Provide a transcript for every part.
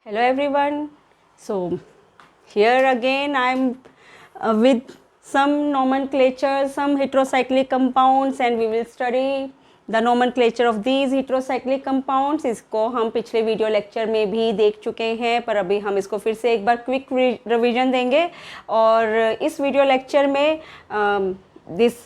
Hello everyone. So here again I am with some nomenclature, some heterocyclic compounds and we will study the nomenclature of these heterocyclic compounds. इसको हम पिछले video lecture में भी देख चुके हैं पर अभी हम इसको फिर से एक बार क्विक रिवीजन देंगे और इस वीडियो लेक्चर में this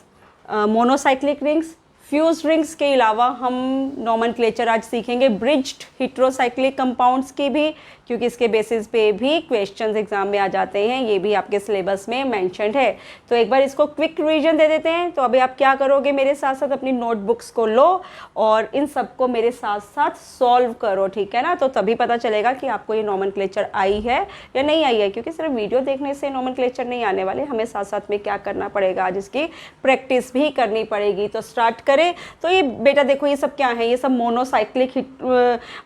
monocyclic rings fuse rings के अलावा हम नॉमेनक्लेचर आज सीखेंगे ब्रिज्ड हेटेरोसाइक्लिक कंपाउंड्स की भी, क्योंकि इसके बेसिस पे भी क्वेश्चंस एग्जाम में आ जाते हैं, ये भी आपके सिलेबस में मेंशन्ड है। तो एक बार इसको क्विक रिवीजन दे देते हैं। तो अभी आप क्या करोगे, मेरे साथ साथ अपनी नोटबुक्स को लो और इन सबको मेरे साथ साथ सॉल्व करो, ठीक है ना। तो तभी पता चलेगा कि आपको ये नॉमेनक्लेचर आई है या नहीं आई है, क्योंकि सिर्फ वीडियो देखने से नॉमेनक्लेचर नहीं आने वाले, हमें साथ साथ में क्या करना पड़ेगा, आज इसकी प्रैक्टिस भी करनी पड़ेगी। तो स्टार्ट करें। तो ये बेटा देखो, ये सब क्या है, ये सब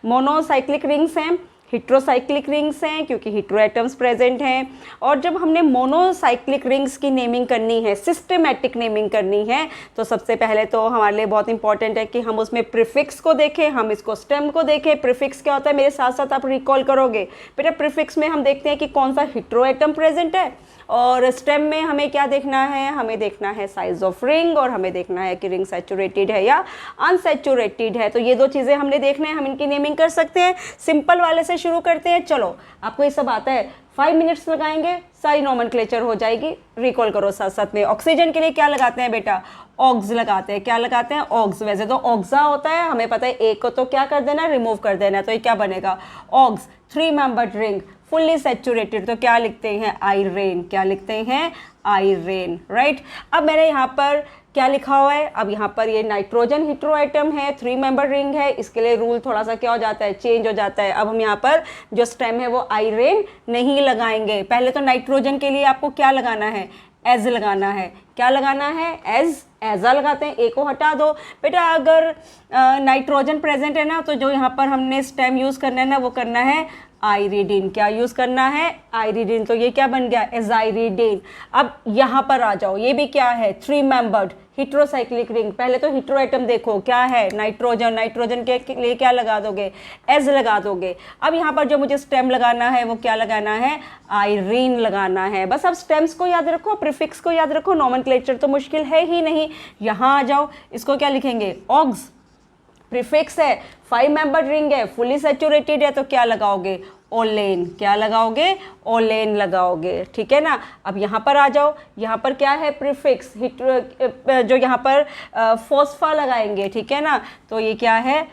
मोनोसाइक्लिक रिंग्स हैं, हेटेरोसाइक्लिक रिंग्स हैं क्योंकि हेटेरो एटम्स प्रेजेंट हैं। और जब हमने मोनोसाइक्लिक रिंग्स की नेमिंग करनी है, सिस्टमैटिक नेमिंग करनी है, तो सबसे पहले तो हमारे लिए बहुत इंपॉर्टेंट है कि हम उसमें प्रीफिक्स को देखें, हम इसको स्टेम को देखें। प्रीफिक्स क्या होता है, मेरे साथ साथ आप रिकॉल करोगे बेटा। प्रीफिक्स में हम देखते हैं कि कौन सा हेटेरो एटम प्रेजेंट है, और स्टेम में हमें क्या देखना है, हमें देखना है साइज ऑफ रिंग, और हमें देखना है कि रिंग सैचुरेटेड है या अनसैचुरेटेड है। तो ये दो चीज़ें हमने देखना है, हम इनकी नेमिंग कर सकते हैं। सिंपल वाले से शुरू करते हैं। चलो, आपको ये सब आता है, 5 मिनट्स लगाएंगे, सारी नॉमेनक्लेचर हो जाएगी। रिकॉल करो साथ साथ में। ऑक्सीजन के लिए क्या लगाते हैं बेटा, ऑक्स लगाते हैं। क्या लगाते हैं, ऑक्स। वैसे तो ऑक्सा होता है, हमें पता है एक को तो क्या कर देना, रिमूव कर देना। तो ये क्या बनेगा, ox. 3 membered ring fully saturated, तो क्या लिखते हैं, आयरेन। क्या लिखते हैं, आयरेन, राइट। अब मेरे यहाँ पर क्या लिखा हुआ है, अब यहाँ पर ये नाइट्रोजन हेटेरो एटम है, 3 मेंबर रिंग है, इसके लिए रूल थोड़ा सा क्या हो जाता है, चेंज हो जाता है। अब हम यहाँ पर जो स्टेम है वो आयरेन नहीं लगाएंगे। पहले तो नाइट्रोजन के लिए आपको क्या लगाना है, एज लगाना है। क्या लगाना है, एज। एजा लगाते हैं, ए को हटा दो बेटा। अगर नाइट्रोजन प्रेजेंट है ना, तो जो यहाँ पर हमने स्टेम यूज़ करना है ना, वो करना है आयरिडीन। क्या यूज़ करना है, आयरिडीन। तो ये क्या बन गया, एजाइरिडीन। अब यहाँ पर आ जाओ, ये भी क्या है, 3 मेंबर्ड हेटेरोसाइक्लिक रिंग। पहले तो हेटेरो एटम देखो क्या है, नाइट्रोजन। नाइट्रोजन के लिए क्या लगा दोगे, एज लगा दोगे। अब यहाँ पर जो मुझे स्टेम लगाना है वो क्या लगाना है, आयरीन लगाना है। बस अब स्टेम्स को याद रखो, प्रीफिक्स को याद रखो, नॉमेनक्लेचर तो मुश्किल है ही नहीं। यहाँ आ जाओ, इसको क्या लिखेंगे, ऑक्स। प्रीफिक्स है, 5 मेंबर्ड रिंग है, फुली सैचुरेटेड है, तो क्या लगाओगे, ओलेन। क्या लगाओगे, ओलेन लगाओगे, ठीक है ना। अब यहाँ पर आ जाओ, यहाँ पर क्या है, प्रीफिक्स जो यहाँ पर फोस्फा लगाएंगे, ठीक है ना। तो ये क्या है,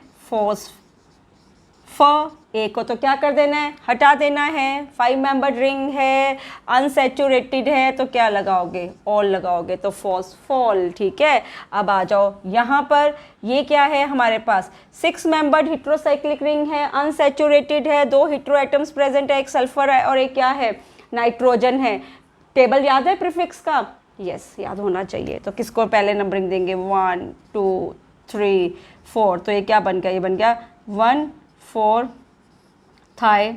ए को तो क्या कर देना है, हटा देना है। 5 मेंबर्ड रिंग है, अनसैचुरेटेड है, तो क्या लगाओगे, ऑल लगाओगे, तो फॉस्फॉल, ठीक है। अब आ जाओ यहाँ पर, ये क्या है हमारे पास, 6 मेंबर्ड हेटेरोसाइक्लिक रिंग है, अनसैचुरेटेड है, 2 हेटेरो एटम्स प्रेजेंट है, एक सल्फर है और एक क्या है, नाइट्रोजन है। टेबल याद है प्रीफिक्स का, यस याद होना चाहिए। तो किसको पहले नंबरिंग देंगे, 1 2 3 4। तो ये क्या बन गया, ये बन गया 1 4 थाई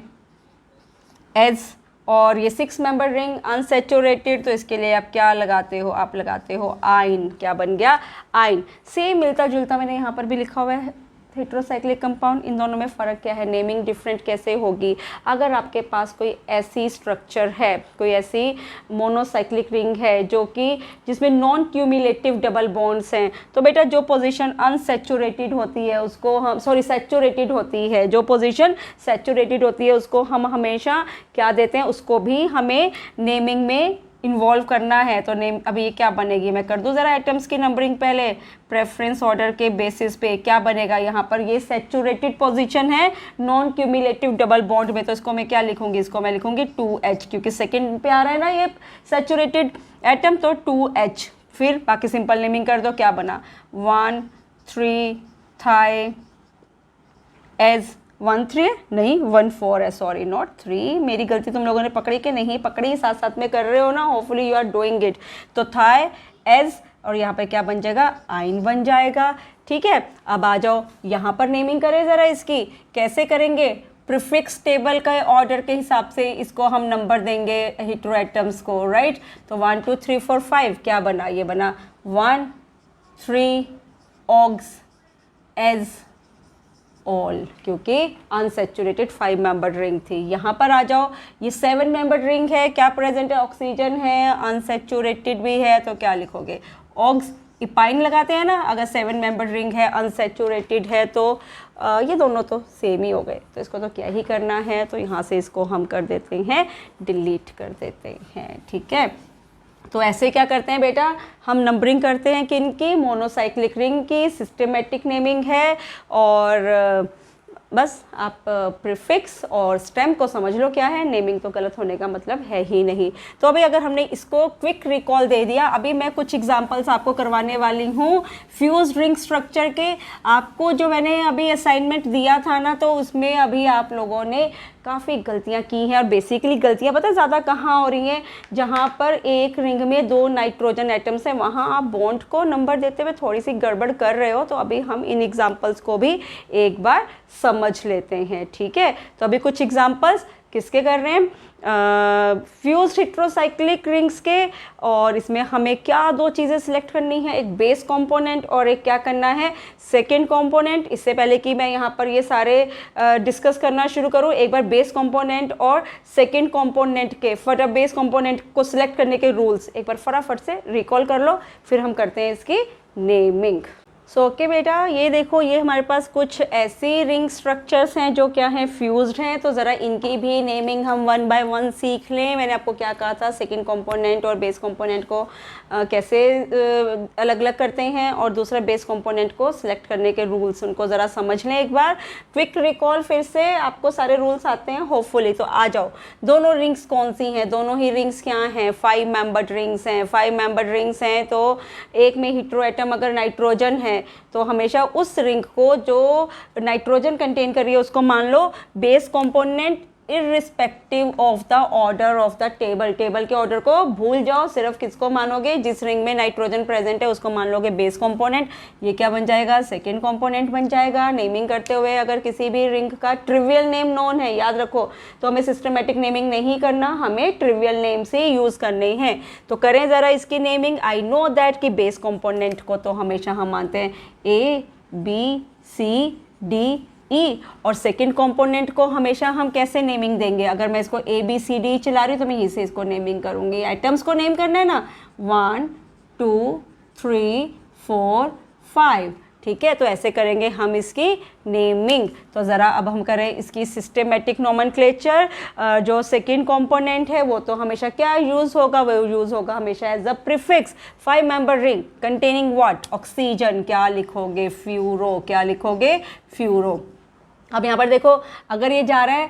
एज। और ये 6 मेंबर रिंग अनसैचुरेटेड, तो इसके लिए आप क्या लगाते हो, आप लगाते हो आइन। क्या बन गया, आइन। सेम मिलता जुलता मैंने यहाँ पर भी लिखा हुआ है हेटेरोसाइक्लिक कंपाउंड। इन दोनों में फ़र्क क्या है, नेमिंग डिफरेंट कैसे होगी। अगर आपके पास कोई ऐसी स्ट्रक्चर है, कोई ऐसी मोनोसाइक्लिक रिंग है जो कि जिसमें नॉन क्यूमुलेटिव डबल बॉन्ड्स हैं, तो बेटा जो पोजीशन अनसैचुरेटेड होती है उसको हम सैचुरेटेड होती है, जो पोजीशन सैचुरेटेड होती है उसको हम हमेशा क्या देते हैं, उसको भी हमें नेमिंग में इन्वॉल्व करना है। तो नेम अभी ये क्या बनेगी, मैं कर दूं ज़रा एटम्स की नंबरिंग पहले प्रेफरेंस ऑर्डर के बेसिस पे। क्या बनेगा, यहाँ पर ये सैचुरेटेड पोजीशन है नॉन क्यूमुलेटिव डबल बॉन्ड में, तो इसको मैं क्या लिखूंगी, इसको मैं लिखूंगी 2H, क्योंकि सेकंड पे आ रहा है ना ये सैचुरेटेड एटम, तो 2H। फिर बाकी सिंपल नेमिंग कर दो, क्या बना 1 3 थाई एज 1 3 नहीं 1 4 है, सॉरी नॉट 3, मेरी गलती, तुम लोगों ने पकड़ी कि नहीं पकड़ी, साथ साथ में कर रहे हो ना, hopefully you are doing it. तो थाई एज, और यहाँ पे क्या बन जाएगा, आइन बन जाएगा, ठीक है। अब आ जाओ यहाँ पर नेमिंग करें ज़रा इसकी, कैसे करेंगे, प्रीफिक्स टेबल का ऑर्डर के हिसाब से इसको हम नंबर देंगे हेटेरो एटम्स को, राइट। तो 1 2 3 4 5 क्या बना, ये बना 1 3 ऑक्स एज ऑल, क्योंकि अनसैचुरेटेड 5 मेंबर्ड रिंग थी। यहाँ पर आ जाओ, ये 7 मेंबर्ड रिंग है, क्या प्रेजेंट है, ऑक्सीजन है, अनसैचुरेटेड भी है, तो क्या लिखोगे, ऑक्स इपाइन लगाते हैं ना, अगर 7 मेंबर्ड रिंग है, अनसैचुरेटेड है, तो ये दोनों तो सेम ही हो गए, तो इसको तो क्या ही करना है, तो यहाँ से इसको हम कर देते हैं, डिलीट कर देते हैं, ठीक है। तो ऐसे क्या करते हैं बेटा, हम नंबरिंग करते हैं कि इनकी मोनोसाइक्लिक रिंग की, सिस्टमेटिक नेमिंग है, और बस आप प्रीफिक्स और स्टेम को समझ लो क्या है, नेमिंग तो गलत होने का मतलब है ही नहीं। तो अभी अगर हमने इसको क्विक रिकॉल दे दिया, अभी मैं कुछ एग्जांपल्स आपको करवाने वाली हूँ फ्यूज रिंग स्ट्रक्चर के। आपको जो मैंने अभी असाइनमेंट दिया था ना, तो उसमें अभी आप लोगों ने काफ़ी गलतियाँ की हैं, और बेसिकली गलतियाँ पता है ज़्यादा कहाँ हो रही हैं, जहाँ पर एक रिंग में 2 नाइट्रोजन एटम्स हैं, वहाँ आप बॉन्ड को नंबर देते हुए थोड़ी सी गड़बड़ कर रहे हो। तो अभी हम इन एग्जांपल्स को भी एक बार समझ लेते हैं, ठीक है। तो अभी कुछ एग्जांपल्स किसके कर रहे हैं, फ्यूज्ड हेट्रोसाइक्लिक रिंग्स के, और इसमें हमें क्या 2 चीज़ें सिलेक्ट करनी है, एक बेस कंपोनेंट और एक क्या करना है, सेकेंड कंपोनेंट। इससे पहले कि मैं यहाँ पर ये सारे डिस्कस करना शुरू करूँ, एक बार बेस कंपोनेंट और सेकेंड कंपोनेंट के बेस कंपोनेंट को सिलेक्ट करने के रूल्स एक बार फटाफट से रिकॉल कर लो, फिर हम करते हैं इसकी नेमिंग। सो ओके बेटा, ये देखो, ये हमारे पास कुछ ऐसी रिंग स्ट्रक्चर्स हैं जो क्या हैं, फ्यूज्ड हैं। तो ज़रा इनकी भी नेमिंग हम 1 बाय 1 सीख लें। मैंने आपको क्या कहा था, सेकंड कंपोनेंट और बेस कंपोनेंट को कैसे अलग अलग करते हैं, और दूसरा बेस कंपोनेंट को सिलेक्ट करने के रूल्स, उनको ज़रा समझ लें एक बार। क्विक रिकॉल, फिर से आपको सारे रूल्स आते हैं होपफुली। तो आ जाओ, दोनों रिंग्स कौन सी हैं, दोनों ही रिंग्स क्या हैं, 5 मेंबर्ड रिंग्स हैं। 5 मेंबर्ड रिंग्स हैं, तो एक में हीट्रो एटम अगर नाइट्रोजन है, तो हमेशा उस रिंग को जो नाइट्रोजन कंटेन कर रही है उसको मान लो base component, irrespective of the order of the table. Table के ऑर्डर को भूल जाओ, सिर्फ किसको मानोगे, जिस रिंग में नाइट्रोजन प्रेजेंट है उसको मान लोगे बेस कंपोनेंट। ये क्या बन जाएगा, सेकेंड कंपोनेंट बन जाएगा। नेमिंग करते हुए अगर किसी भी रिंग का ट्रिवियल नेम नोन है, याद रखो, तो हमें सिस्टमेटिक नेमिंग नहीं करना, हमें ट्रिवियल नेम से यूज करने हैं। तो करें जरा इसकी नेमिंग। आई नो दैट कि बेस कंपोनेंट को तो हमेशा हम मानते हैं A B C D E, और सेकेंड कंपोनेंट को हमेशा हम कैसे नेमिंग देंगे, अगर मैं इसको A B C D चला रही हूँ तो मैं इसे इसको नेमिंग करूँगी। आइटम्स को नेम करना है ना, 1 2 3 4 5, ठीक है। तो ऐसे करेंगे हम इसकी नेमिंग। तो ज़रा अब हम करें इसकी सिस्टेमेटिक नोमेनक्लेचर। जो सेकेंड कंपोनेंट है वो तो हमेशा क्या यूज़ होगा, वो यूज़ होगा हमेशा as a prefix. 5 member ring containing what, oxygen, क्या लिखोगे, फ्यूरो, क्या लिखोगे, फ्यूरो। अब यहाँ पर देखो, अगर ये जा रहा है,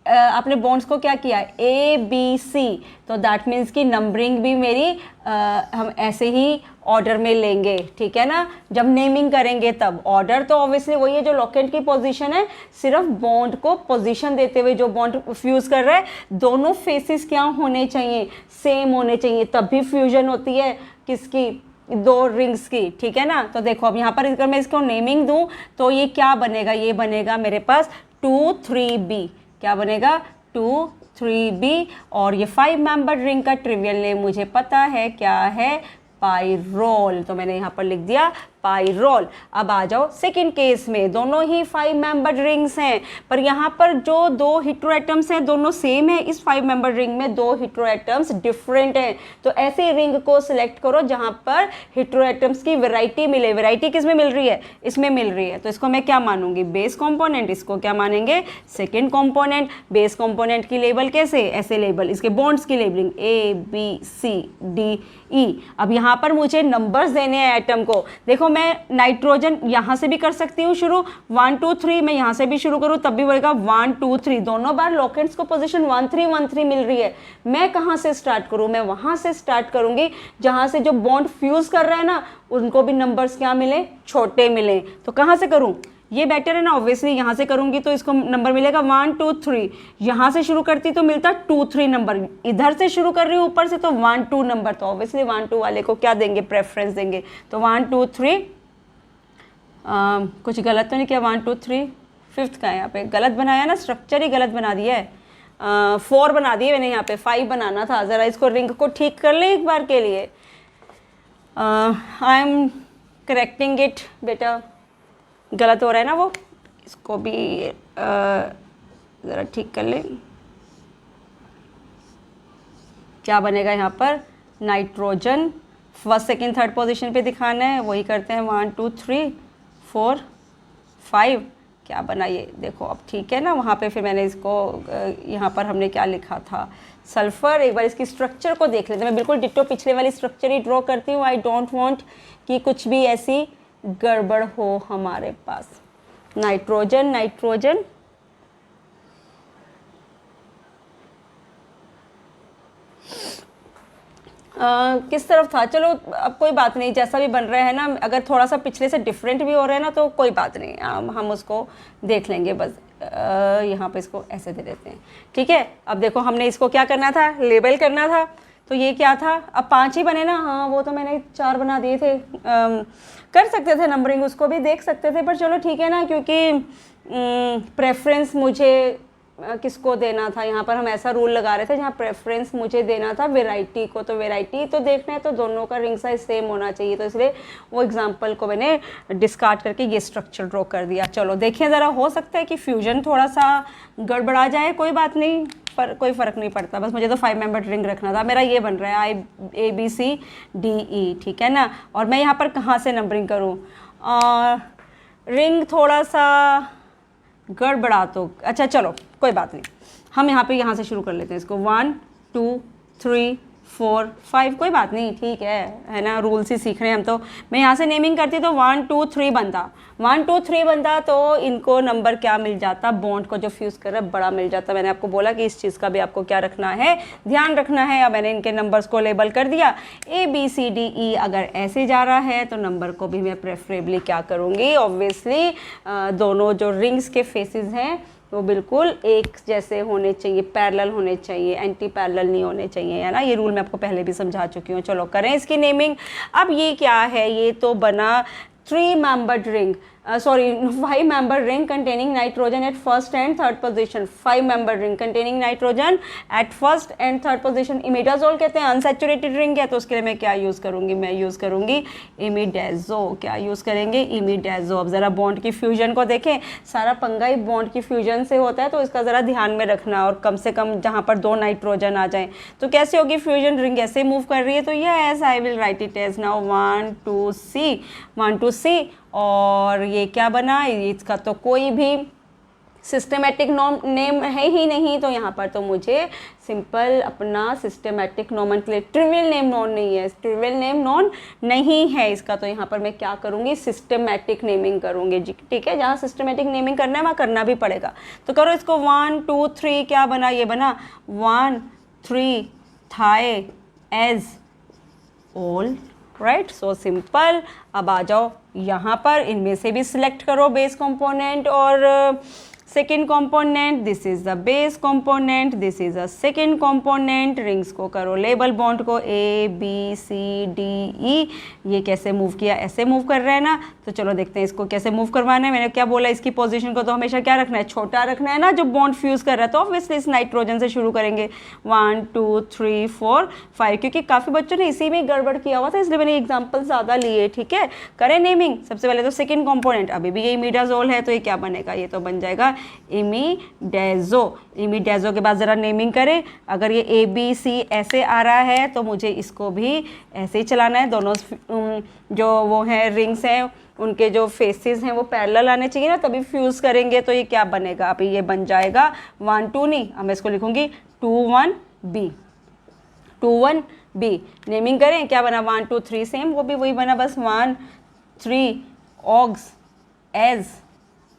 आपने बॉन्ड्स को क्या किया, ABC, तो दैट मीन्स कि नंबरिंग भी मेरी हम ऐसे ही ऑर्डर में लेंगे, ठीक है ना। जब नेमिंग करेंगे तब ऑर्डर तो ऑब्वियसली वही है जो लोकेंट की पोजीशन है, सिर्फ बॉन्ड को पोजीशन देते हुए जो बॉन्ड फ्यूज कर रहा है, दोनों फेसेस क्या होने चाहिए, सेम होने चाहिए, तब भी फ्यूजन होती है किसकी, 2 रिंग्स की, ठीक है ना। तो देखो अब यहाँ पर अगर मैं इसको नेमिंग दूँ तो ये क्या बनेगा, ये बनेगा मेरे पास 2-3B, क्या बनेगा 2-3B, और ये 5 मेंबर रिंग का ट्रिवियल नेम मुझे पता है क्या है, पाइरोल, तो मैंने यहाँ पर लिख दिया पाइरोल। अब आ जाओ सेकंड केस में, दोनों ही 5 मेंबर्ड रिंग्स हैं, पर यहाँ पर जो 2 हीट्रो एटम्स हैं दोनों सेम है, इस 5 मेंबर्ड रिंग में 2 हीट्रो एटम्स डिफरेंट हैं। तो ऐसे रिंग को सिलेक्ट करो जहाँ पर हीट्रो एटम्स की वैरायटी मिले। वैरायटी किस में मिल रही है, इसमें मिल रही है, तो इसको मैं क्या मानूंगी, बेस कंपोनेंट, इसको क्या मानेंगे, सेकेंड कंपोनेंट। बेस कंपोनेंट की लेबल कैसे, ऐसे लेबल, इसके बॉन्ड्स की लेबलिंग ABCDE। अब यहाँ पर मुझे नंबर्स देने हैं एटम को। देखो मैं नाइट्रोजन यहाँ से भी कर सकती हूँ शुरू, 1 2 3, मैं यहाँ से भी शुरू करूँ तब भी बनेगा 1 2 3, दोनों बार लोकेंट्स को पोजीशन 1 3 1 3 मिल रही है। मैं कहाँ से स्टार्ट करूँ, मैं वहाँ से स्टार्ट करूँगी जहाँ से जो बॉन्ड फ्यूज कर रहा है ना उनको भी नंबर्स क्या मिले, छोटे मिले। तो कहाँ से करूँ, ये बेटर है ना, ऑब्वियसली यहाँ से करूँगी तो इसको नंबर मिलेगा 1 2 3, यहाँ से शुरू करती तो मिलता 2 3 नंबर, इधर से शुरू कर रही हूँ ऊपर से तो 1 2 नंबर, तो ऑब्वियसली 1 2 वाले को क्या देंगे, प्रेफरेंस देंगे। तो 1 2 3, कुछ गलत तो नहीं किया, 1 2 3, फिफ्थ का है यहाँ पे, गलत बनाया ना, स्ट्रक्चर ही गलत बना दिया है, 4 बना दिए मैंने, यहाँ पे 5 बनाना था। ज़रा इसको रिंग को ठीक कर ले एक बार के लिए। आई एम करेक्टिंग इट बेटा, गलत हो रहा है ना वो, इसको भी ज़रा ठीक कर लें। क्या बनेगा यहाँ पर, nitrogen first second third position पे दिखाना है, वही करते हैं 1 2 3 4 5। क्या बना ये देखो अब, ठीक है ना। वहाँ पे फिर मैंने इसको यहाँ पर हमने क्या लिखा था, सल्फ़र। एक बार इसकी स्ट्रक्चर को देख लेते हैं। मैं बिल्कुल डिट्टो पिछले वाली स्ट्रक्चर ही ड्रॉ करती हूँ। आई डोंट वांट कि कुछ भी ऐसी गड़बड़ हो हमारे पास। नाइट्रोजन नाइट्रोजन किस तरफ था, चलो अब कोई बात नहीं, जैसा भी बन रहा है ना, अगर थोड़ा सा पिछले से डिफरेंट भी हो रहा है ना तो कोई बात नहीं, हम उसको देख लेंगे। बस यहाँ पे इसको ऐसे दे देते हैं, ठीक है। अब देखो हमने इसको क्या करना था, लेबल करना था। तो ये क्या था, अब 5 ही बने ना, हाँ वो तो मैंने 4 बना दिए थे। कर सकते थे नंबरिंग, उसको भी देख सकते थे, पर चलो ठीक है ना, क्योंकि प्रेफरेंस मुझे किसको देना था, यहाँ पर हम ऐसा रूल लगा रहे थे जहाँ प्रेफरेंस मुझे देना था वैरायटी को। तो वैरायटी तो देखना है तो दोनों का रिंग साइज सेम होना चाहिए, तो इसलिए वो एग्जांपल को मैंने डिस्कार्ड करके ये स्ट्रक्चर ड्रॉ कर दिया। चलो देखिए ज़रा, हो सकता है कि फ्यूजन थोड़ा सा गड़बड़ा जाए, कोई बात नहीं, पर कोई फ़र्क नहीं पड़ता। बस मुझे तो 5 मेंबर रिंग रखना था। मेरा ये बन रहा है ABCDE, ठीक है ना। और मैं यहाँ पर कहाँ से नंबरिंग करूँ, रिंग थोड़ा सा गड़बड़ा तो अच्छा चलो कोई बात नहीं, हम यहाँ से शुरू कर लेते हैं इसको। 1 2 3 4 5, कोई बात नहीं, ठीक है ना, रूल्स ही सीख रहे हैं हम तो। मैं यहाँ से नेमिंग करती तो 1 2 3 बनता, 1 2 3 बनता, तो इनको नंबर क्या मिल जाता, बॉन्ड को जो फ्यूज़ कर रहा है बड़ा मिल जाता। मैंने आपको बोला कि इस चीज़ का भी आपको क्या रखना है, ध्यान रखना है। अब मैंने इनके नंबर्स को लेबल कर दिया, ABCDE अगर ऐसे जा रहा है तो नंबर को भी मैं प्रेफरेबली क्या करूँगी, ऑब्वियसली दोनों जो रिंग्स के फेसेस हैं वो बिल्कुल एक जैसे होने चाहिए, पैरेलल होने चाहिए, एंटी पैरेलल नहीं होने चाहिए, है ना। ये रूल मैं आपको पहले भी समझा चुकी हूँ। चलो करें इसकी नेमिंग। अब ये क्या है, ये तो बना 3 membered ring, 5 membered ring containing nitrogen at first and third position। 5 membered ring containing nitrogen at first and third position। Imidazole कहते हैं अनसैचुरेटेड रिंग है, तो उसके लिए मैं क्या यूज़ करूँगी, मैं यूज़ करूँगी इमिडाजो। क्या यूज़ करेंगे, इमिडाजो। अब ज़रा बॉन्ड की फ्यूजन को देखें, सारा पंगा ही बॉन्ड की फ्यूजन से होता है, तो इसका ज़रा ध्यान में रखना, और कम से कम जहाँ पर 2 नाइट्रोजन आ जाएँ। तो कैसे होगी फ्यूजन, रिंग ऐसे मूव कर रही है, तो yes I will write it as now 1 2 C। और ये क्या बना, इसका तो कोई भी सिस्टमेटिक नेम है ही नहीं, तो यहाँ पर तो मुझे सिंपल अपना systematic nomenclature, trivial name known नहीं है, ट्रिवियल नेम नोन नहीं है इसका, तो यहाँ पर मैं क्या करूँगी, सिस्टमेटिक नेमिंग करूँगी जी, ठीक है। जहाँ सिस्टमेटिक नेमिंग करना है वहाँ करना भी पड़ेगा। तो करो इसको 1 2 3, क्या बना, ये बना 1 3 thiazole, right, so simple. अब आ जाओ यहाँ पर, इनमें से भी सिलेक्ट करो बेस कंपोनेंट और second component. This is the base component, this is a second component. Rings को करो लेबल, बॉन्ड को ABCDE। ये कैसे मूव किया, ऐसे मूव कर रहे हैं ना, तो चलो देखते हैं इसको कैसे मूव करवाना है। मैंने क्या बोला, इसकी पोजीशन को तो हमेशा क्या रखना है, छोटा रखना है ना, जो बॉन्ड फ्यूज कर रहा है, तो ऑब्वियसली इस नाइट्रोजन से शुरू करेंगे। 1 2 3 4 5, क्योंकि काफ़ी बच्चों ने इसी में गड़बड़ किया हुआ था, इसलिए मैंने एग्जाम्पल ज़्यादा लिए, ठीक है। करें नेमिंग। सबसे पहले तो सेकेंड कंपोनेंट, अभी भी ये इमिडाजोल है, तो ये क्या बनेगा, ये तो बन जाएगा इमिडाजो। इमिडाजो के बाद ज़रा नेमिंग करें। अगर ये ABC ऐसे आ रहा है तो मुझे इसको भी ऐसे ही चलाना है। दोनों जो वो हैं रिंग्स हैं, उनके जो फेसेस हैं वो पैरेलल आने चाहिए ना, तभी फ्यूज़ करेंगे। तो ये क्या बनेगा, अभी ये बन जाएगा 1 2 नहीं, अब मैं इसको लिखूँगी 2 1 B, 2 1 B। नेमिंग करें, क्या बना, 1 2 3 सेम, वो भी वही बना, बस 1 3 ऑग्स एज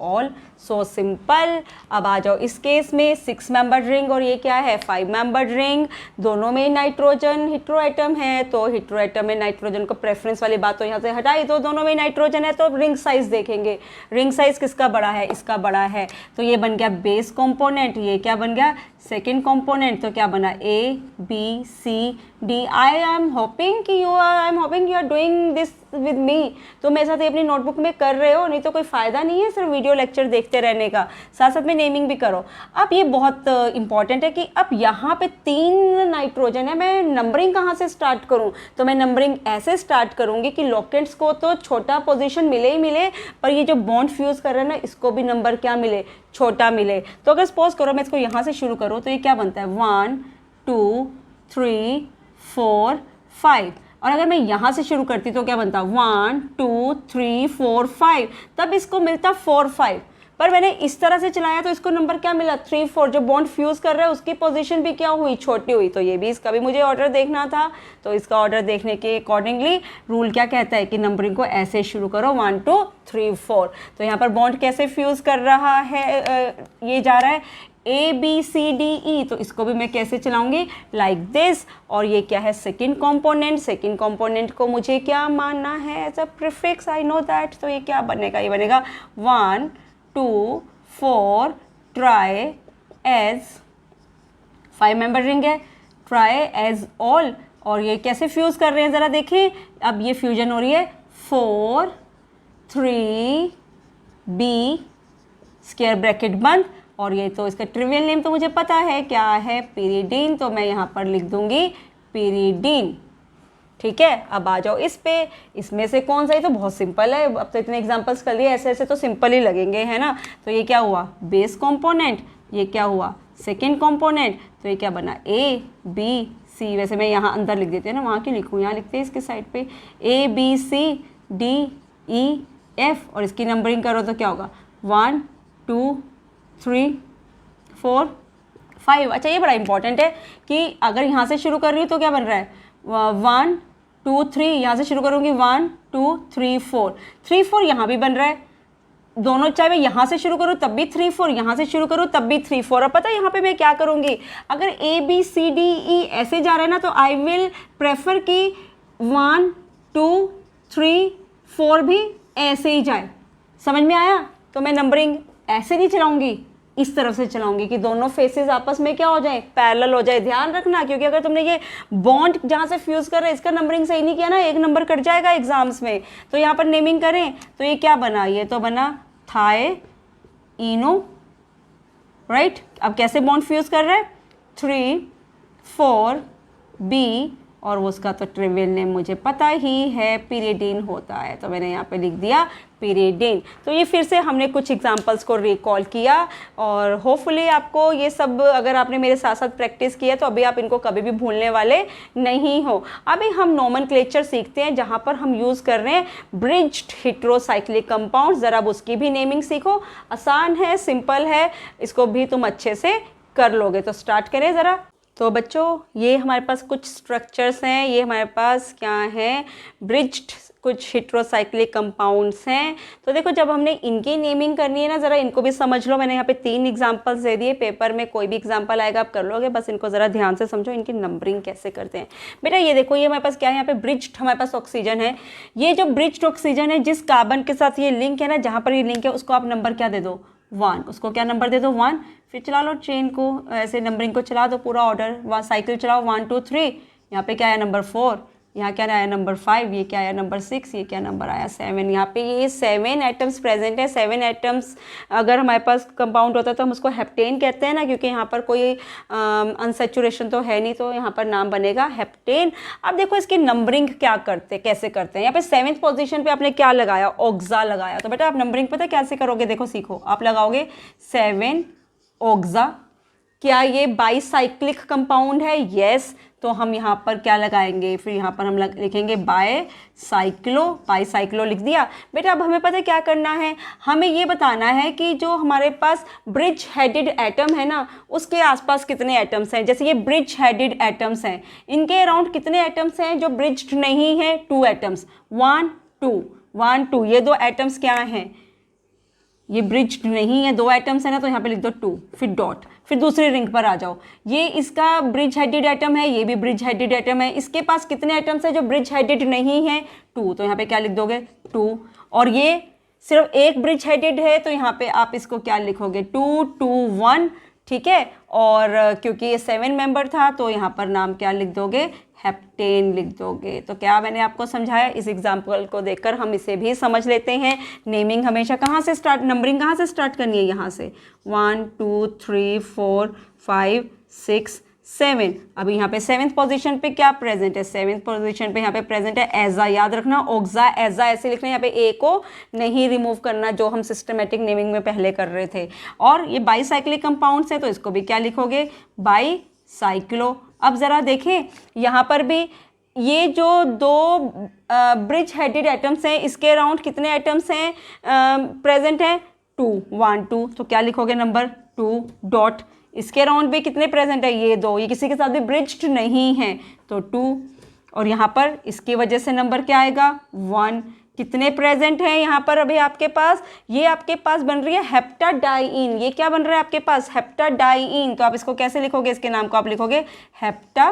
ऑल, सो सिंपल। अब आ जाओ इस केस में 6 मेंबर्ड रिंग, और ये क्या है, 5 मेंबर्ड रिंग। दोनों में नाइट्रोजन हिट्रो एटम है, तो हिट्रो एटम में नाइट्रोजन को प्रेफरेंस वाली बात तो यहाँ से हटाई, तो दोनों में नाइट्रोजन है, तो रिंग साइज देखेंगे। रिंग साइज किसका बड़ा है, इसका बड़ा है, तो ये बन गया बेस कंपोनेंट। ये क्या बन गया, सेकेंड कंपोनेंट। तो क्या बना, ABCD D I am hoping कि you are doing this with me, तो मेरे साथ ये अपनी नोटबुक में कर रहे हो, नहीं तो कोई फ़ायदा नहीं है सिर्फ वीडियो लेक्चर देखते रहने का, साथ साथ में नेमिंग भी करो। अब ये बहुत इंपॉर्टेंट है कि अब यहाँ पे 3 नाइट्रोजन है, मैं नंबरिंग कहाँ से स्टार्ट करूँ? तो मैं नंबरिंग ऐसे स्टार्ट करूँगी कि लोकेंट्स को तो छोटा पोजीशन मिले ही मिले, पर ये जो बॉन्ड फ्यूज़ कर रहे हैं ना, इसको भी नंबर क्या मिले? छोटा मिले। तो अगर सपोज करो मैं इसको यहाँ से शुरू करूँ तो ये क्या बनता है? 1 2 3 4 5। और अगर मैं यहाँ से शुरू करती तो क्या बनता? 1 2 3 4 5, तब इसको मिलता 4 5। पर मैंने इस तरह से चलाया तो इसको नंबर क्या मिला? 3 4। जो बॉन्ड फ्यूज़ कर रहा है उसकी पोजीशन भी क्या हुई? छोटी हुई। तो ये भी, इसका भी मुझे ऑर्डर देखना था, तो इसका ऑर्डर देखने के अकॉर्डिंगली रूल क्या कहता है कि नंबरिंग को ऐसे शुरू करो 1 2 3 4। तो यहाँ पर बॉन्ड कैसे फ्यूज़ कर रहा है? ये जा रहा है ABCDE, तो इसको भी मैं कैसे चलाऊंगी? Like this. और ये क्या है? Second component. सेकंड कंपोनेंट को मुझे क्या मानना है? As a prefix, I know that. तो ये क्या बनेगा? ये बनेगा 1 2 4 ट्राई एज, 5 मेंबर रिंग है, ट्राई एज ऑल। और ये कैसे फ्यूज़ कर रहे हैं ज़रा देखें। अब ये फ्यूजन हो रही है 4 3 B स्क्वायर ब्रैकेट बंद। और ये तो इसका ट्रिवियल नेम तो मुझे पता है क्या है? पीरिडीन। तो मैं यहाँ पर लिख दूंगी पीरिडीन। ठीक है, अब आ जाओ इस पे। इसमें से कौन सा? ये तो बहुत सिंपल है, अब तो इतने एग्जांपल्स कर लिए, ऐसे ऐसे तो सिंपल ही लगेंगे, है ना। तो ये क्या हुआ? Base component. ये क्या हुआ? Second component. तो ये क्या बना? ABC। वैसे मैं यहाँ अंदर लिख देती हूँ ना, वहाँ क्यों लिखूँ? यहाँ लिखते हैं इसके साइड पे ABCDEF। और इसकी नंबरिंग करो तो क्या होगा? 1 2 3 4 5। अच्छा, ये बड़ा इंपॉर्टेंट है कि अगर यहाँ से शुरू कर रही हूँ तो क्या बन रहा है? 1 2 3। यहाँ से शुरू करूँगी 1 2 3 4। 3 4 यहाँ भी बन रहा है दोनों, चाहे मैं यहाँ से शुरू करूँ तब भी 3 4, यहाँ से शुरू करूँ तब भी 3 4। और पता है यहाँ पे मैं क्या करूँगी? अगर ABCDE ऐसे जा रहा है ना, तो आई विल प्रेफर कि 1 2 3 4 भी ऐसे ही जाए। समझ में आया? तो मैं नंबरिंग ऐसे नहीं चलाऊंगी, इस तरफ से चलाऊंगी कि दोनों फेसेस आपस में क्या हो जाए? पैरेलल हो जाए। ध्यान रखना, क्योंकि अगर तुमने ये बॉन्ड जहाँ से फ्यूज़ कर रहे हैं इसका नंबरिंग सही नहीं किया ना, एक नंबर कट जाएगा एग्जाम्स में। तो यहाँ पर नेमिंग करें तो ये क्या बना? ये तो बना थायइनो, राइट। अब कैसे बॉन्ड फ्यूज़ कर रहे हैं? 3 4 B, और उसका तो ट्रिवियल नेम मुझे पता ही है, पीरिडीन होता है। तो मैंने यहाँ पे लिख दिया पीरिडीन। तो ये फिर से हमने कुछ एग्जांपल्स को रिकॉल किया, और होपफुली आपको ये सब, अगर आपने मेरे साथ साथ प्रैक्टिस किया तो अभी आप इनको कभी भी भूलने वाले नहीं हो। अभी हम नोमेनक्लेचर सीखते हैं जहाँ पर हम यूज़ कर रहे हैं ब्रिज्ड हेटेरोसाइक्लिक कंपाउंड। ज़रा अब उसकी भी नेमिंग सीखो, आसान है, सिंपल है, इसको भी तुम अच्छे से कर लोगे। तो स्टार्ट करें ज़रा। तो बच्चों, ये हमारे पास कुछ स्ट्रक्चर्स हैं, ये हमारे पास क्या है? ब्रिज्ड कुछ हेटेरोसाइक्लिक कंपाउंड्स हैं। तो देखो, जब हमने इनकी नेमिंग करनी है ना, ज़रा इनको भी समझ लो। मैंने यहाँ पे 3 एग्जांपल्स दे दिए, पेपर में कोई भी एग्जांपल आएगा आप कर लोगे, बस इनको ज़रा ध्यान से समझो, इनकी नंबरिंग कैसे करते हैं। बेटा ये देखो, ये हमारे पास क्या है? यहाँ पे ब्रिज्ड हमारे पास ऑक्सीजन है। ये जो ब्रिज्ड ऑक्सीजन है, जिस कार्बन के साथ ये लिंक है ना, जहाँ पर ये लिंक है उसको आप नंबर क्या दे दो? 1। उसको क्या नंबर दे दो? 1। फिर चला लो चेन को, ऐसे नंबरिंग को चला दो पूरा ऑर्डर, वहाँ साइकिल चलाओ 1 2 3। यहाँ पे क्या आया? नंबर 4। यहाँ क्या आया? नंबर 5। ये क्या आया? नंबर 6। ये क्या नंबर आया? 7। यहाँ पे ये 7 एटम्स प्रेजेंट है। 7 एटम्स अगर हमारे पास कंपाउंड होता है तो हम उसको हेप्टेन कहते हैं ना, क्योंकि यहाँ पर कोई अनसेचुरेशन तो है नहीं, तो यहाँ पर नाम बनेगा हेप्टेन। अब देखो इसकी नंबरिंग क्या करते, कैसे करते हैं। यहाँ पे 7th पोजीशन पे आपने क्या लगाया? ऑक्सा लगाया। तो बेटा आप नंबरिंग पता कैसे करोगे? देखो सीखो, आप लगाओगे 7 ऑक्सा। क्या ये बाईसाइक्लिक कंपाउंड है? यस। तो हम यहाँ पर क्या लगाएंगे? फिर यहाँ पर हम लिखेंगे बाईसाइक्लो। बाईसाइक्लो लिख दिया। बेटा अब हमें पता है क्या करना है? हमें ये बताना है कि जो हमारे पास ब्रिज हेडेड एटम है ना, उसके आसपास कितने एटम्स हैं। जैसे ये ब्रिज हेडेड एटम्स हैं, इनके अराउंड कितने एटम्स हैं जो ब्रिज्ड नहीं है? 2 एटम्स। 1 2। ये 2 एटम्स क्या हैं? ये ब्रिज्ड नहीं है, 2 एटम्स है ना, तो यहाँ पे लिख दो 2, फिर डॉट, फिर दूसरी रिंग पर आ जाओ। ये इसका ब्रिज हेडेड एटम है, ये भी ब्रिज हेडेड एटम है। इसके पास कितने एटम्स है जो ब्रिज हेडेड नहीं है? 2। तो यहाँ पे क्या लिख दोगे? 2। और ये सिर्फ एक ब्रिज हेडेड है, तो यहाँ पे आप इसको क्या लिखोगे? 2 2 1। ठीक है। और क्योंकि ये 7 मेंबर था तो यहाँ पर नाम क्या लिख दोगे? हेप्टेन लिख दोगे। तो क्या मैंने आपको समझाया, इस एग्जाम्पल को देखकर हम इसे भी समझ लेते हैं। नेमिंग हमेशा कहाँ से स्टार्ट, नंबरिंग कहाँ से स्टार्ट करनी है, यहाँ से 1 2 3 4 5 6 7। अभी यहाँ पे 7th पोजीशन पे क्या प्रेजेंट है, 7th पोजीशन पे यहाँ पे प्रेजेंट है एजा। याद रखना ओक्सा एजा ऐसे लिखना है, यहाँ पे ए को नहीं रिमूव करना जो हम सिस्टमेटिक नेमिंग में पहले कर रहे थे। और ये बाईसाइक्लिक कंपाउंड्स है तो इसको भी क्या लिखोगे, बाईसाइक्लो। अब ज़रा देखें यहाँ पर भी ये जो दो ब्रिज हेडेड एटम्स हैं इसके अराउंड कितने एटम्स हैं प्रेजेंट हैं, 2 1 2। तो क्या लिखोगे, नंबर 2 डॉट। इसके अराउंड भी कितने प्रेजेंट है, ये दो, ये किसी के साथ भी ब्रिज्ड नहीं है तो 2। और यहाँ पर इसकी वजह से नंबर क्या आएगा, 1। कितने प्रेजेंट हैं यहाँ पर अभी आपके पास, ये आपके पास बन रही है हेप्टाडाइइन। ये क्या बन रहा है आपके पास, हेप्टाडाइइन। तो आप इसको कैसे लिखोगे, इसके नाम को आप लिखोगे हेप्टा।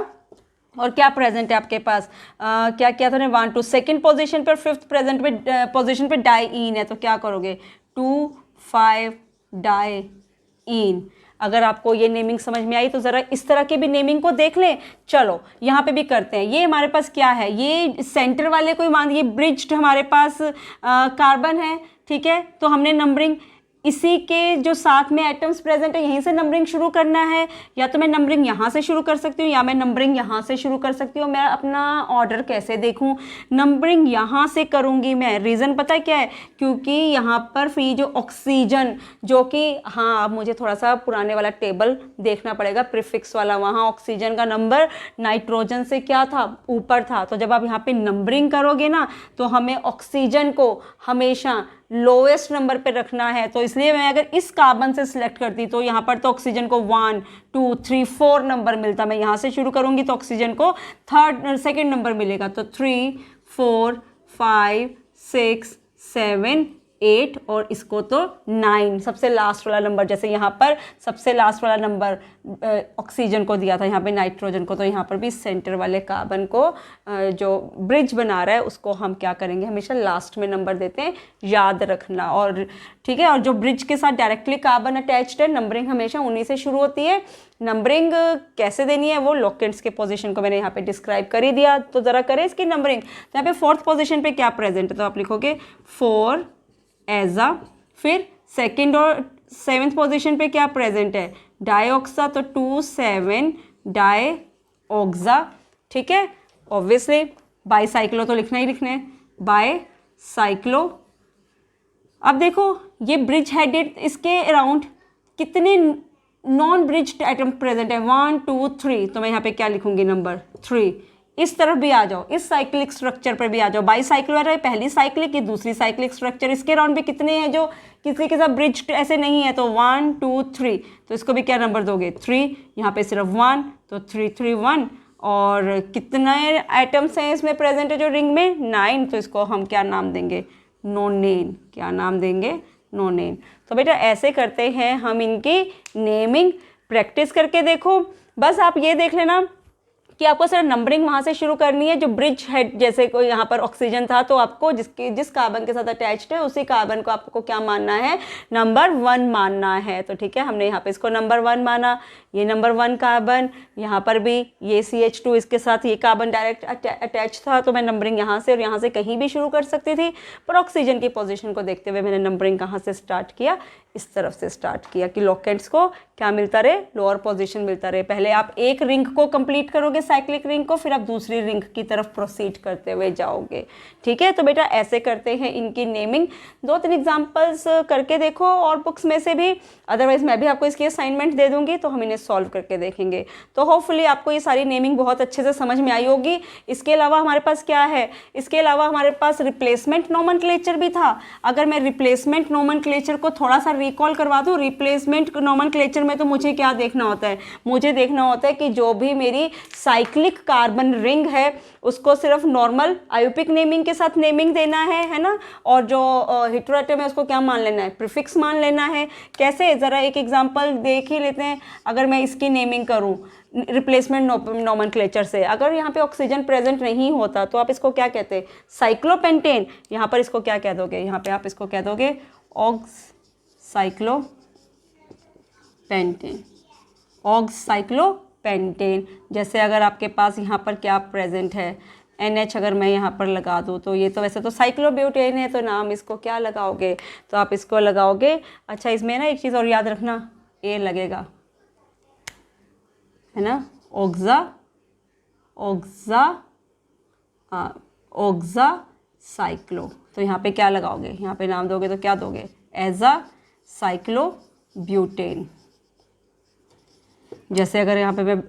और क्या प्रेजेंट है आपके पास, क्या किया था 1 2, सेकेंड पोजीशन पर 5th प्रेजेंट पे पोजीशन पे डाइइन है तो क्या करोगे 2 5 डाइइन। अगर आपको ये नेमिंग समझ में आई तो ज़रा इस तरह के भी नेमिंग को देख लें। चलो यहाँ पे भी करते हैं। ये हमारे पास क्या है, ये सेंटर वाले को मान, ये ब्रिज्ड हमारे पास कार्बन है, ठीक है। तो हमने नंबरिंग इसी के जो साथ में एटम्स प्रेजेंट है यहीं से नंबरिंग शुरू करना है। या तो मैं नंबरिंग यहाँ से शुरू कर सकती हूँ या मैं नंबरिंग यहाँ से शुरू कर सकती हूँ। मैं अपना ऑर्डर कैसे देखूँ, नंबरिंग यहाँ से करूँगी मैं। रीज़न पता है क्या है, क्योंकि यहाँ पर फिर जो ऑक्सीजन जो कि, हाँ अब मुझे थोड़ा सा पुराने वाला टेबल देखना पड़ेगा, प्रीफिक्स वाला। वहाँ ऑक्सीजन का नंबर नाइट्रोजन से क्या था, ऊपर था। तो जब आप यहाँ पे नंबरिंग करोगे ना तो हमें ऑक्सीजन को हमेशा लोएस्ट नंबर पे रखना है। तो इसलिए मैं अगर इस कार्बन से सिलेक्ट करती तो यहाँ पर तो ऑक्सीजन को 1 2 3 4 नंबर मिलता। मैं यहाँ से शुरू करूँगी तो ऑक्सीजन को सेकंड नंबर मिलेगा। तो 3 4 5 6 7 8 और इसको तो 9, सबसे लास्ट वाला नंबर। जैसे यहाँ पर सबसे लास्ट वाला नंबर ऑक्सीजन को दिया था, यहाँ पे नाइट्रोजन को। तो यहाँ पर भी सेंटर वाले कार्बन को जो ब्रिज बना रहा है उसको हम क्या करेंगे, हमेशा लास्ट में नंबर देते हैं, याद रखना। और ठीक है, और जो ब्रिज के साथ डायरेक्टली कार्बन अटैच्ड है, नंबरिंग हमेशा उन्हीं से शुरू होती है। नंबरिंग कैसे देनी है वो लोकेंट्स के पोजीशन को मैंने यहाँ पे डिस्क्राइब कर ही दिया। तो ज़रा करें इसकी नंबरिंग। तो यहाँ पे 4th पोजीशन पे क्या प्रेजेंट है, तो आप लिखोगे 4 एजा। फिर सेकंड और 7th पोजीशन पे क्या प्रेजेंट है, डाईऑक्सा। तो 2 7 डाईऑक्सा, ठीक है। ऑब्वियसली बाईसाइक्लो तो लिखना ही लिखना है, बाईसाइक्लो। अब देखो ये ब्रिज हेडेड, इसके अराउंड कितने नॉन ब्रिज्ड एटम प्रेजेंट है, 1 2 3। तो मैं यहाँ पे क्या लिखूंगी, नंबर 3। इस तरफ भी आ जाओ, इस साइक्लिक स्ट्रक्चर पर भी आ जाओ। बाईसाइक्लो है पहली साइक्लिक, ये दूसरी साइक्लिक स्ट्रक्चर। इसके अराउंड भी कितने हैं जो किसी के साथ ब्रिज्ड ऐसे नहीं है, तो 1 2 3। तो इसको भी क्या नंबर दोगे, 3। यहाँ पे सिर्फ 1 तो 3 3 1। और कितने एटम्स हैं इसमें प्रेजेंट है जो रिंग में, 9। तो इसको हम क्या नाम देंगे, नोनेन। क्या नाम देंगे, नोनेन। तो बेटा ऐसे करते हैं हम इनकी नेमिंग। प्रैक्टिस करके देखो। बस आप ये देख लेना कि आपको सिर्फ नंबरिंग वहाँ से शुरू करनी है जो ब्रिज हेड, जैसे कोई यहाँ पर ऑक्सीजन था तो आपको जिस कार्बन के साथ अटैच्ड है उसी कार्बन को आपको क्या मानना है, नंबर 1 मानना है। तो ठीक है, हमने यहाँ पे इसको नंबर 1 माना। ये नंबर 1 कार्बन, यहाँ पर भी ये CH2 इसके साथ ये कार्बन डायरेक्ट अटैच था, तो मैं नंबरिंग यहाँ से और यहाँ से कहीं भी शुरू कर सकती थी। पर ऑक्सीजन की पोजीशन को देखते हुए मैंने नंबरिंग कहाँ से स्टार्ट किया, इस तरफ से स्टार्ट किया कि लोकेंट्स को क्या मिलता रहे, लोअर पोजीशन मिलता रहे। पहले आप एक रिंग को कंप्लीट करोगे, साइक्लिक रिंग को, फिर आप दूसरी रिंग की तरफ प्रोसीड करते हुए जाओगे। ठीक है, तो बेटा ऐसे करते हैं इनकी नेमिंग। 2-3 एग्जांपल्स करके देखो और बुक्स में से भी, अदरवाइज मैं भी आपको इसकी असाइनमेंट दे दूंगी तो हम इन्हें सॉल्व करके देखेंगे। तो होपफुली आपको ये सारी नेमिंग बहुत अच्छे से समझ में आई होगी। इसके अलावा हमारे पास क्या है, इसके अलावा हमारे पास रिप्लेसमेंट नोमेनक्लेचर भी था। अगर मैं रिप्लेसमेंट नोमेनक्लेचर को थोड़ा सा रिकॉल करवा दूँ, रिप्लेसमेंट नोमेनक्लेचर में तो मुझे क्या देखना होता है, मुझे देखना होता है कि जो भी मेरी साइक्लिक कार्बन रिंग है उसको सिर्फ नॉर्मल आयुपिक नेमिंग के साथ नेमिंग देना है ना, और जो हेटेरोएटम है उसको क्या मान लेना है, प्रीफिक्स मान लेना है। कैसे, ज़रा एक एग्जांपल देख ही लेते हैं। अगर मैं इसकी नेमिंग करूं रिप्लेसमेंट नोमेनक्लेचर से, अगर यहाँ पे ऑक्सीजन प्रेजेंट नहीं होता तो आप इसको क्या कहते हैं, साइक्लोपेंटेन। यहाँ पर इसको क्या कह दोगे, यहाँ पे आप इसको कह दोगे ox cyclopentane, ox cyclopentane. Pentane. जैसे अगर आपके पास यहाँ पर क्या प्रेजेंट है, NH अगर मैं यहाँ पर लगा दूँ तो ये तो वैसे तो साइक्लोब्यूटेन है, तो नाम इसको क्या लगाओगे, तो आप इसको लगाओगे, अच्छा इसमें ना एक चीज़ और याद रखना, ए लगेगा, है ना, ऑक्सा साइक्लो। तो यहाँ पे क्या लगाओगे, यहाँ पे नाम दोगे तो क्या दोगे, एजा साइक्लोब्यूटेन। जैसे अगर यहाँ पे मैं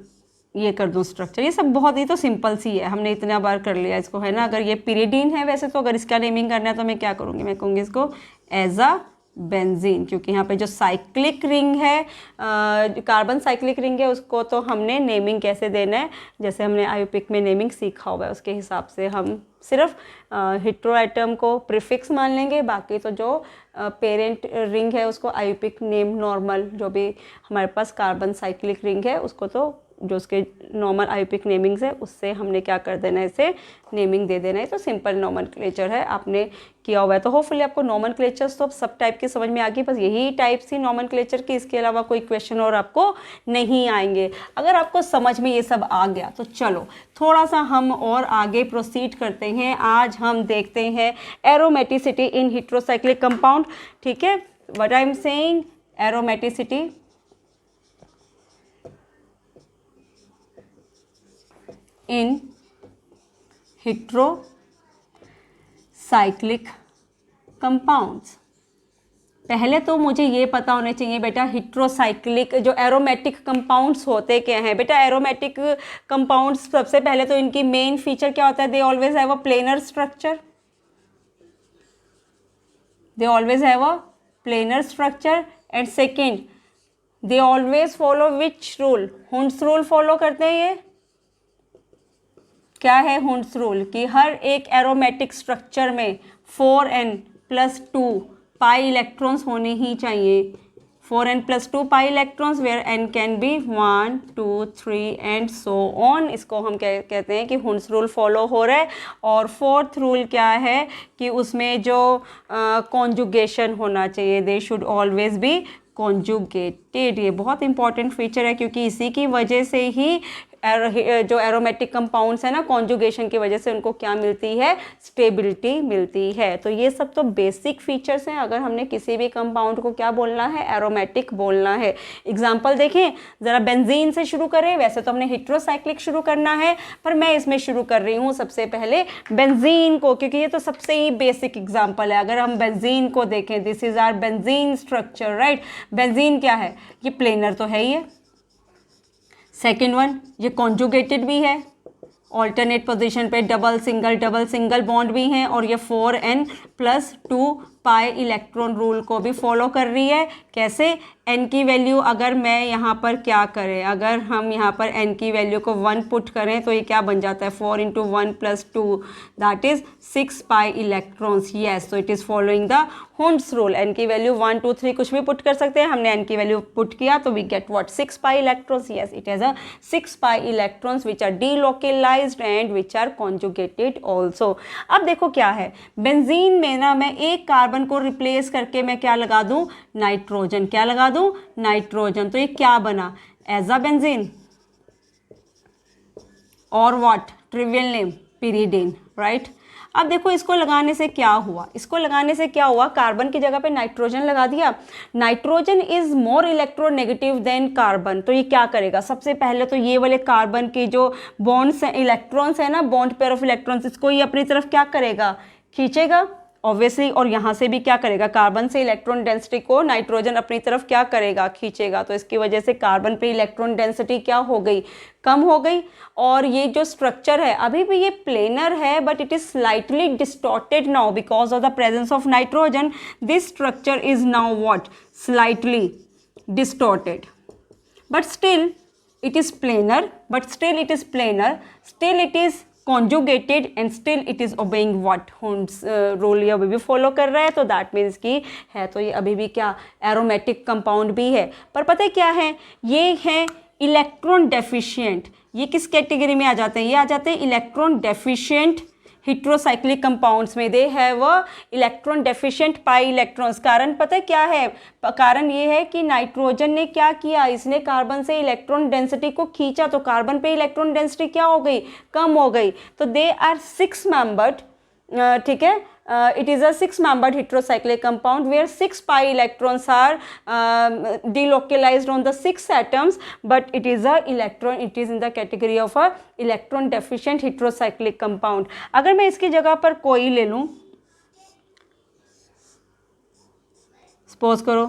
ये कर दूँ स्ट्रक्चर, ये सब बहुत ही तो सिंपल सी है, हमने इतना बार कर लिया इसको, है ना। अगर ये पिरिडीन है वैसे तो, अगर इसका नेमिंग करना है तो मैं क्या करूँगी, मैं कहूँगी इसको एजा बेंजीन, क्योंकि यहाँ पे जो साइक्लिक रिंग है, कार्बन साइक्लिक रिंग है, उसको तो हमने नेमिंग कैसे देना है, जैसे हमने आईयूपिक में नेमिंग सीखा हुआ है, उसके हिसाब से हम सिर्फ हेटेरो एटम को प्रीफिक्स मान लेंगे, बाकी तो जो पेरेंट रिंग है उसको आईयूपिक नेम नॉर्मल, जो भी हमारे पास कार्बन साइक्लिक रिंग है उसको तो जो उसके नॉर्मल आईयूपिक नेमिंग्स है उससे हमने क्या कर देना है, इसे नेमिंग दे देना है। तो सिंपल नॉमेनक्लेचर है, आपने किया हुआ है। तो होपफुली आपको नॉमेनक्लेचर्स तो अब सब टाइप की समझ में आ गई, बस यही टाइप सी नॉमेनक्लेचर की, इसके अलावा कोई क्वेश्चन और आपको नहीं आएंगे। अगर आपको समझ में ये सब आ गया तो चलो थोड़ा सा हम और आगे प्रोसीड करते हैं। आज हम देखते हैं एरोमेटिसिटी इन हेटेरोसाइक्लिक कंपाउंड, ठीक है, what I am saying, aromaticity in heterocyclic compounds. पहले तो मुझे ये पता होना चाहिए बेटा, हेटेरोसाइक्लिक जो एरोमेटिक कंपाउंड्स होते क्या हैं। बेटा एरोमेटिक कंपाउंड्स सबसे पहले तो इनकी मेन फीचर क्या होता है, they always have a planar structure, they always have a planar structure, and second they always follow which rule, Hund's rule follow करते हैं। ये क्या है हुंड्स रूल, कि हर एक एरोमेटिक स्ट्रक्चर में 4n+2 पाई इलेक्ट्रॉन्स होने ही चाहिए, 4n+2 pi electrons, where n can be 1 2 3 and so on. इसको हम कहते हैं कि हुंड्स रूल फॉलो हो रहा है। और फोर्थ रूल क्या है कि उसमें जो कॉन्जुगेशन होना चाहिए, they should always be conjugated. ये बहुत इंपॉर्टेंट फीचर है, क्योंकि इसी की वजह से ही जो एरोमेटिक कंपाउंड्स है ना, कॉन्जुगेशन की वजह से उनको क्या मिलती है, स्टेबिलिटी मिलती है। तो ये सब तो बेसिक फीचर्स हैं अगर हमने किसी भी कंपाउंड को क्या बोलना है, एरोमेटिक बोलना है। एग्जांपल देखें ज़रा, बेंजीन से शुरू करें। वैसे तो हमने हेटेरोसाइक्लिक शुरू करना है, पर मैं इसमें शुरू कर रही हूँ सबसे पहले बेंजीन को, क्योंकि ये तो सबसे ही बेसिक एग्जाम्पल है। अगर हम बेंजीन को देखें, this is our benzene structure, right. Benzene क्या है, ये प्लेनर तो है ही है। सेकेंड वन, ये कॉन्जुगेटेड भी है, ऑल्टरनेट पोजीशन पे डबल सिंगल बॉन्ड भी हैं, और ये 4n+2 पाई इलेक्ट्रॉन रूल को भी फॉलो कर रही है। कैसे, n की वैल्यू अगर मैं यहाँ पर क्या करें, अगर हम यहाँ पर n की वैल्यू को 1 पुट करें तो ये क्या बन जाता है, 4 × 1+2 that is 6 pi electrons. Yes, तो it is following the Hund's rule. n की वैल्यू 1 2 3 कुछ भी पुट कर सकते हैं, हमने n की वैल्यू पुट किया तो we get what, 6 pi electrons. Yes, it has a 6 pi electrons which are delocalised and which are conjugated also. अब देखो क्या है, बेंजीन में ना मैं एक कार्बन को रिप्लेस करके मैं क्या लगा दूं, नाइट्रोजन। क्या लगा दूं, नाइट्रोजन। तो ये क्या बना, एजा बेंजीन, और what, trivial name pyridine, right. अब देखो इसको लगाने से क्या हुआ, इसको लगाने से क्या हुआ, कार्बन की जगह पे नाइट्रोजन लगा दिया। Nitrogen is more electronegative than carbon. तो ये क्या करेगा, सबसे पहले तो ये वाले कार्बन की जो बॉन्ड्स हैं, इलेक्ट्रॉन्स है ना, बॉन्ड पेयर ऑफ इलेक्ट्रॉन्स, इसको ये अपनी तरफ क्या करेगा, खींचेगा ऑब्वियसली। और यहाँ से भी क्या करेगा, कार्बन से इलेक्ट्रॉन डेंसिटी को नाइट्रोजन अपनी तरफ क्या करेगा, खींचेगा। तो इसकी वजह से कार्बन पे इलेक्ट्रॉन डेंसिटी क्या हो गई, कम हो गई। और ये जो स्ट्रक्चर है अभी भी ये प्लेनर है, but it is slightly distorted now because of the presence of nitrogen. This structure is now what, slightly distorted, but still it is planar, but still it is planar, still it is conjugated and still it is obeying what Hund's rule ये अभी भी follow कर रहा है। तो that means कि है तो ये अभी भी क्या, एरोमेटिक कंपाउंड भी है। पर पता है क्या है, ये है इलेक्ट्रॉन डेफिशिएंट। ये किस कैटेगरी में आ जाते हैं, ये आ जाते हैं इलेक्ट्रॉन डेफिशिएंट हेट्रोसाइक्लिक कंपाउंड्स में they have electron deficient pi electrons. कारण पता है क्या है? कारण ये है कि नाइट्रोजन ने क्या किया, इसने कार्बन से इलेक्ट्रॉन डेंसिटी को खींचा, तो कार्बन पे इलेक्ट्रॉन डेंसिटी क्या हो गई, कम हो गई। तो दे आर 6 मेंबर्ड, ठीक है, it is a 6 membered heterocyclic compound where 6 pi electrons are delocalized on the 6 atoms, but it is in the category of a electron deficient heterocyclic compound। अगर मैं इसकी जगह पर कोई ले लूँ, सपोज करो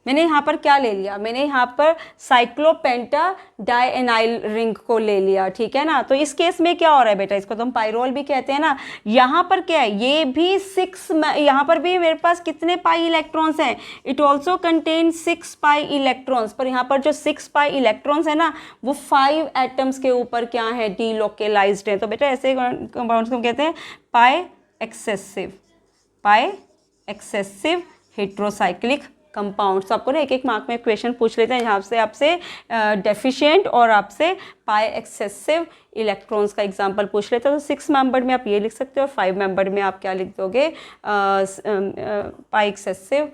मैंने यहाँ पर क्या ले लिया, मैंने यहाँ पर साइक्लोपेंटा डाइएनाइल रिंग को ले लिया, ठीक है ना। तो इस केस में क्या हो रहा है बेटा, इसको तो हम पाइरोल भी कहते हैं ना। यहाँ पर क्या है, ये भी 6, यहाँ पर भी मेरे पास कितने पाई इलेक्ट्रॉन्स हैं, it also contain 6 pi electrons, पर यहाँ पर जो 6 पाई इलेक्ट्रॉन्स है ना वो 5 एटम्स के ऊपर क्या है, डीलोकेलाइज्ड है। तो बेटा ऐसे कंपाउंड्स को कहते हैं पाई एक्सेसिव हेट्रोसाइक्लिक कंपाउंड्स। तो आपको ना एक एक मार्क में क्वेश्चन पूछ लेते हैं जहाँ से आपसे डेफिशिएंट और आपसे पाई एक्सेसिव इलेक्ट्रॉन्स का एग्जांपल पूछ लेते हैं। तो 6 मेंबर में आप ये लिख सकते हो और 5 मेंबर में आप क्या लिख दोगे, पाई एक्सेसिव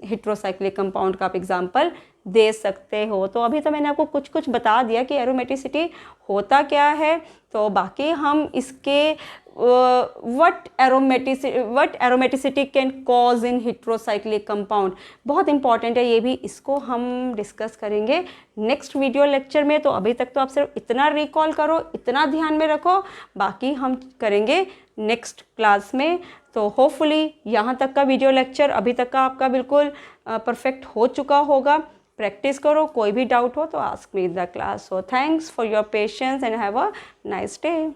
हेट्रोसाइक्लिक कंपाउंड का आप एग्जांपल दे सकते हो। तो अभी तो मैंने आपको कुछ कुछ बता दिया कि एरोमेटिसिटी होता क्या है। तो बाकी हम इसके what aromaticity can cause in heterocyclic compound बहुत इंपॉर्टेंट है ये भी, इसको हम डिस्कस करेंगे नेक्स्ट वीडियो लेक्चर में। तो अभी तक तो आप सिर्फ इतना रिकॉल करो, इतना ध्यान में रखो, बाकी हम करेंगे नेक्स्ट क्लास में। तो होपफुली यहाँ तक का वीडियो लेक्चर अभी तक का आपका बिल्कुल परफेक्ट हो चुका होगा। प्रैक्टिस करो, कोई भी डाउट हो तो ask me in the class. So thanks for your patience and have a nice day.